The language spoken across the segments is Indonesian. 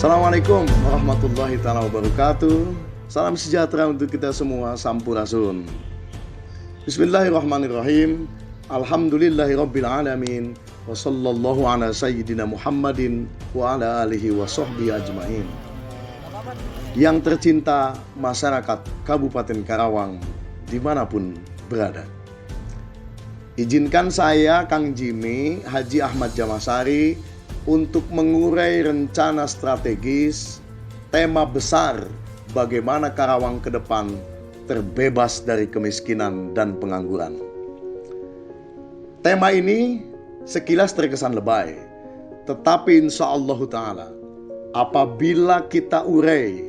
Assalamualaikum warahmatullahi wabarakatuh. Salam sejahtera untuk kita semua, sampurasun. Bismillahirrahmanirrahim. Alhamdulillahirabbil alamin. Wa sallallahu ala sayyidina Muhammadin wa ala alihi wa sahbihi ajmain. Yang tercinta masyarakat Kabupaten Karawang dimanapun berada, izinkan saya Kang Jimmy Haji Ahmad Jamasari untuk mengurai rencana strategis tema besar bagaimana Karawang ke depan terbebas dari kemiskinan dan pengangguran. Tema ini sekilas terkesan lebay, tetapi insya Allah Ta'ala apabila kita urai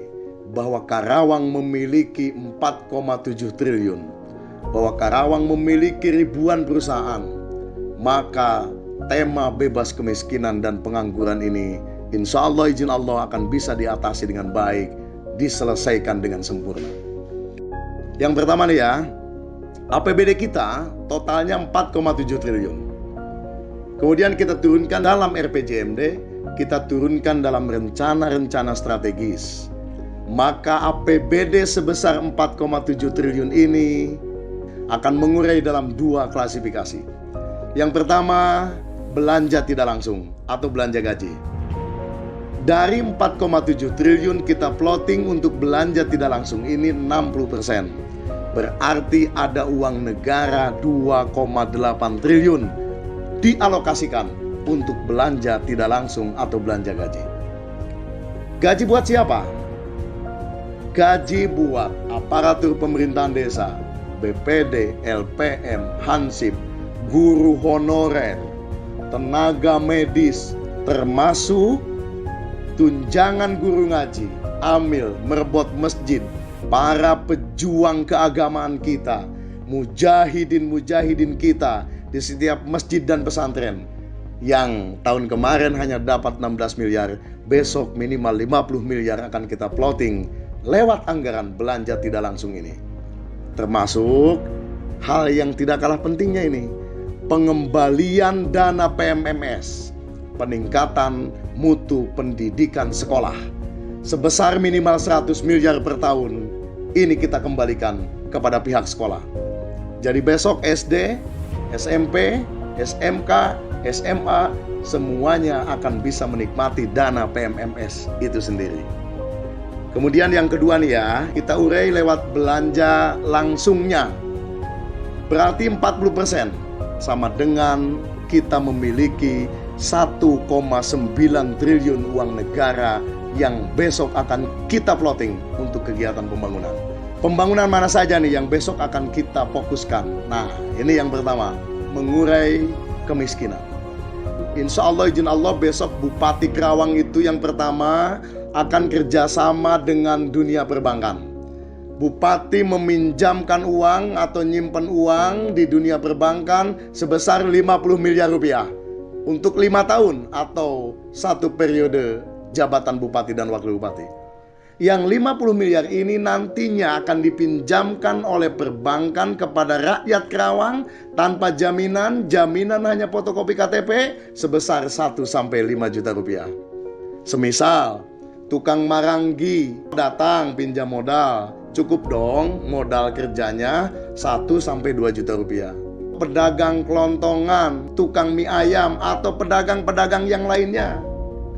bahwa Karawang memiliki 4,7 triliun, bahwa Karawang memiliki ribuan perusahaan, maka tema bebas kemiskinan dan pengangguran ini insya Allah izin Allah akan bisa diatasi dengan baik, diselesaikan dengan sempurna. Yang pertama nih ya, APBD kita totalnya 4,7 triliun. Kemudian kita turunkan dalam RPJMD, kita turunkan dalam rencana-rencana strategis. Maka APBD sebesar 4,7 triliun ini akan mengurai dalam dua klasifikasi. Yang pertama, belanja tidak langsung atau belanja gaji. Dari 4,7 triliun kita plotting untuk belanja tidak langsung ini 60%. Berarti ada uang negara 2,8 triliun dialokasikan untuk belanja tidak langsung atau belanja gaji. Gaji buat siapa? Gaji buat aparatur pemerintahan desa, BPD, LPM, Hansip, guru honorer, tenaga medis, termasuk tunjangan guru ngaji, amil, merbot masjid, para pejuang keagamaan kita, mujahidin kita di setiap masjid dan pesantren yang tahun kemarin hanya dapat 16 miliar, besok minimal 50 miliar akan kita plotting lewat anggaran belanja tidak langsung ini. Termasuk hal yang tidak kalah pentingnya ini, pengembalian dana PMMS, peningkatan mutu pendidikan sekolah sebesar minimal 100 miliar per tahun. Ini kita kembalikan kepada pihak sekolah. Jadi besok SD, SMP, SMK, SMA semuanya akan bisa menikmati dana PMMS itu sendiri. Kemudian yang kedua nih ya, kita urai lewat belanja langsungnya. Berarti 40%, sama dengan kita memiliki 1,9 triliun uang negara yang besok akan kita plotting untuk kegiatan pembangunan. Pembangunan mana saja nih yang besok akan kita fokuskan? Nah, ini yang pertama, mengurai kemiskinan. Insya Allah izin Allah besok Bupati Karawang itu yang pertama akan kerjasama dengan dunia perbankan. Bupati meminjamkan uang atau nyimpen uang di dunia perbankan sebesar 50 miliar rupiah untuk 5 tahun atau 1 periode jabatan bupati dan wakil bupati. Yang 50 miliar ini nantinya akan dipinjamkan oleh perbankan kepada rakyat Karawang tanpa jaminan hanya fotokopi KTP sebesar 1-5 juta rupiah. Semisal tukang maranggi datang pinjam modal, cukup dong modal kerjanya 1-2 juta rupiah. Pedagang kelontongan, tukang mie ayam atau pedagang-pedagang yang lainnya,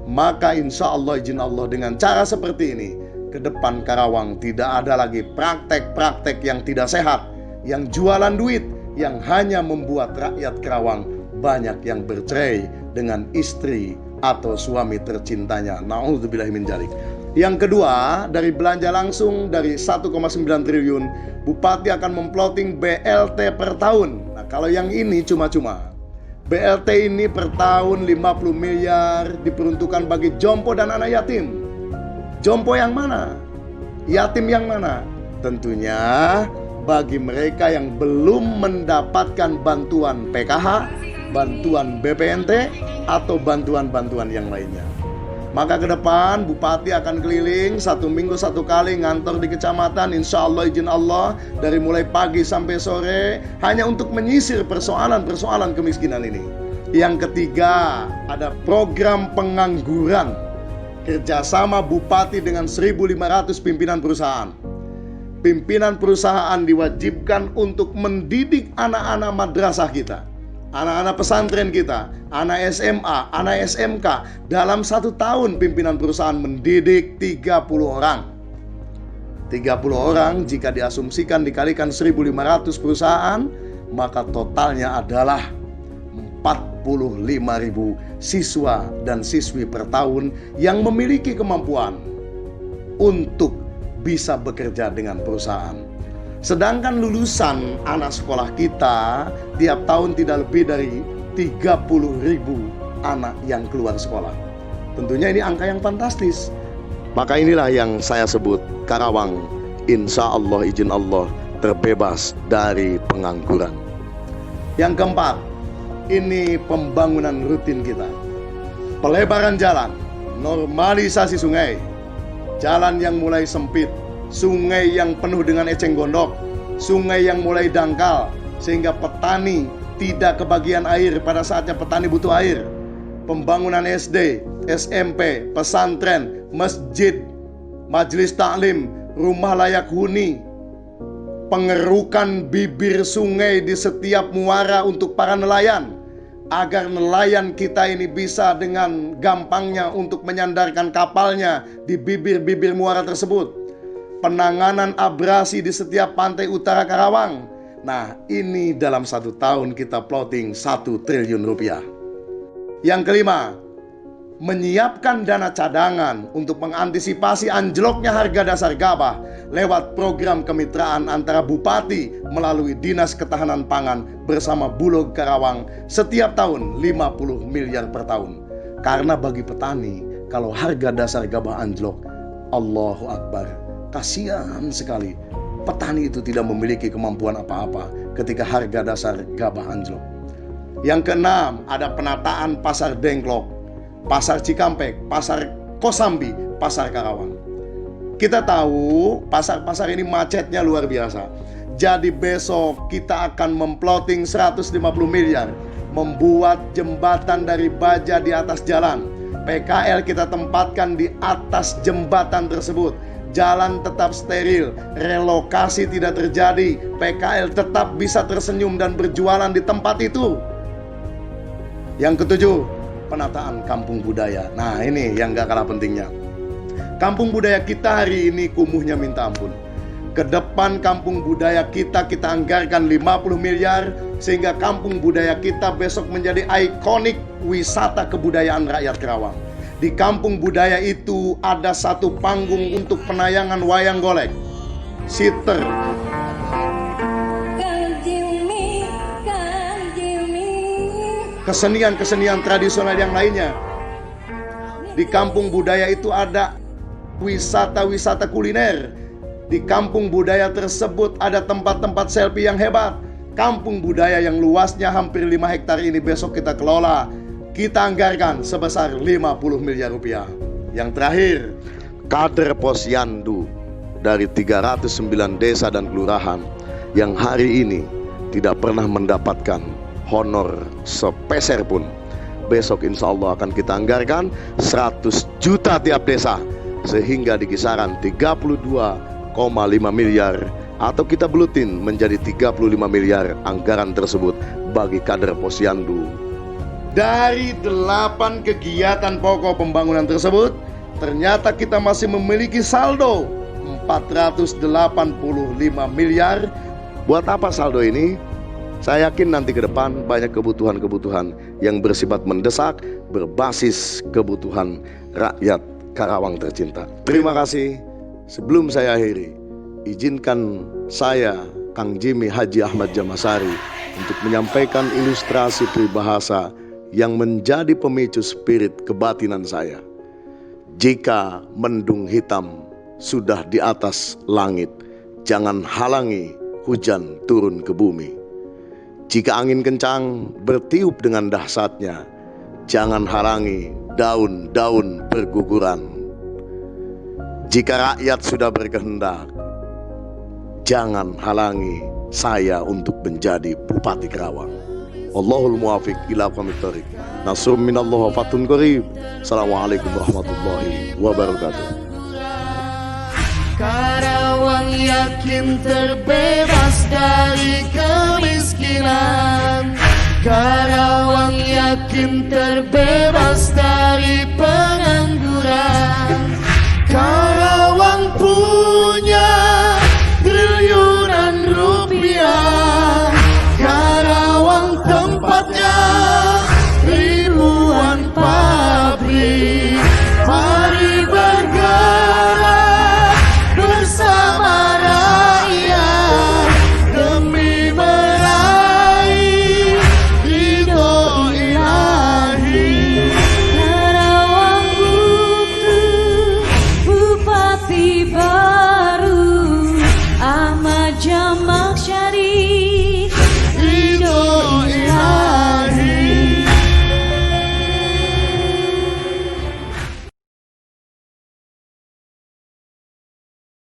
maka insya Allah izin Allah dengan cara seperti ini, ke depan Karawang tidak ada lagi praktek-praktek yang tidak sehat, yang jualan duit, yang hanya membuat rakyat Karawang banyak yang bercerai dengan istri atau suami tercintanya. Na'udzubillahi min dzalik. Yang kedua, dari belanja langsung dari 1,9 triliun, Bupati akan memplotting BLT per tahun. Nah, kalau yang ini cuma-cuma. BLT ini per tahun 50 miliar diperuntukkan bagi jompo dan anak yatim. Jompo yang mana? Yatim yang mana? Tentunya bagi mereka yang belum mendapatkan bantuan PKH, bantuan BPNT, atau bantuan-bantuan yang lainnya. Maka ke depan Bupati akan keliling 1 minggu 1 kali ngantor di kecamatan, insya Allah izin Allah dari mulai pagi sampai sore, hanya untuk menyisir persoalan-persoalan kemiskinan ini. Yang ketiga, ada program pengangguran kerjasama bupati dengan 1.500 pimpinan perusahaan. Pimpinan perusahaan diwajibkan untuk mendidik anak-anak madrasah kita, anak-anak pesantren kita, anak SMA, anak SMK. Dalam 1 tahun pimpinan perusahaan mendidik 30 orang. 30 orang jika diasumsikan dikalikan 1.500 perusahaan, maka totalnya adalah 45.000 siswa dan siswi per tahun yang memiliki kemampuan untuk bisa bekerja dengan perusahaan. Sedangkan lulusan anak sekolah kita tiap tahun tidak lebih dari 30.000 anak yang keluar sekolah. Tentunya ini angka yang fantastis. Maka inilah yang saya sebut Karawang, insya Allah izin Allah terbebas dari pengangguran. Yang keempat, ini pembangunan rutin kita. Pelebaran jalan, normalisasi sungai, jalan yang mulai sempit, sungai yang penuh dengan eceng gondok, sungai yang mulai dangkal, sehingga petani tidak kebagian air pada saatnya petani butuh air. Pembangunan SD, SMP, pesantren, masjid, majelis taklim, rumah layak huni, pengerukan bibir sungai di setiap muara untuk para nelayan, agar nelayan kita ini bisa dengan gampangnya untuk menyandarkan kapalnya di bibir-bibir muara tersebut. Penanganan abrasi di setiap pantai utara Karawang. Nah, ini dalam 1 tahun kita plotting 1 triliun rupiah. Yang kelima, menyiapkan dana cadangan untuk mengantisipasi anjloknya harga dasar gabah lewat program kemitraan antara bupati melalui Dinas Ketahanan Pangan bersama Bulog Karawang setiap tahun 50 miliar per tahun. Karena bagi petani, kalau harga dasar gabah anjlok, Allahu Akbar, kasihan sekali. Petani itu tidak memiliki kemampuan apa-apa ketika harga dasar gabah anjlok. Yang keenam, ada penataan pasar Dengklok, pasar Cikampek, pasar Kosambi, pasar Karawang. Kita tahu pasar-pasar ini macetnya luar biasa. Jadi besok kita akan memplotting 150 miliar, membuat jembatan dari baja di atas jalan. PKL kita tempatkan di atas jembatan tersebut. Jalan tetap steril, relokasi tidak terjadi, PKL tetap bisa tersenyum dan berjualan di tempat itu. Yang ketujuh, penataan kampung budaya. Nah, ini yang gak kalah pentingnya. Kampung budaya kita hari ini kumuhnya minta ampun. Ke depan kampung budaya kita anggarkan 50 miliar, sehingga kampung budaya kita besok menjadi ikonik wisata kebudayaan rakyat Karawang. Di kampung budaya itu ada 1 panggung untuk penayangan wayang golek, siter, kesenian-kesenian tradisional yang lainnya. Di kampung budaya itu ada wisata-wisata kuliner. Di kampung budaya tersebut ada tempat-tempat selfie yang hebat. Kampung budaya yang luasnya hampir 5 hektar ini besok kita kelola. Kita anggarkan sebesar 50 miliar rupiah. Yang terakhir, kader posyandu dari 309 desa dan kelurahan yang hari ini tidak pernah mendapatkan honor sepeser pun. Besok insya Allah akan kita anggarkan 100 juta tiap desa, sehingga di kisaran 32,5 miliar, atau kita belutin menjadi 35 miliar anggaran tersebut bagi kader posyandu. Dari 8 kegiatan pokok pembangunan tersebut, ternyata kita masih memiliki saldo 485 miliar. Buat apa saldo ini? Saya yakin nanti ke depan banyak kebutuhan-kebutuhan yang bersifat mendesak berbasis kebutuhan rakyat Karawang tercinta. Terima kasih. Sebelum saya akhiri, izinkan saya, Kang Jimmy Haji Ahmad Jamasari, untuk menyampaikan ilustrasi peribahasa yang menjadi pemicu spirit kebatinan saya. Jika mendung hitam sudah di atas langit, jangan halangi hujan turun ke bumi. Jika angin kencang bertiup dengan dahsyatnya, jangan halangi daun-daun berguguran. Jika rakyat sudah berkehendak, jangan halangi saya untuk menjadi Bupati Karawang. Wallahul muwafiq ila aqwamit thoriq. Nasrum minallah wa fathun qarib. Assalamualaikum warahmatullahi wabarakatuh. Karawang yakin terbebas dari kemiskinan. Karawang yakin terbebas dari pengangguran.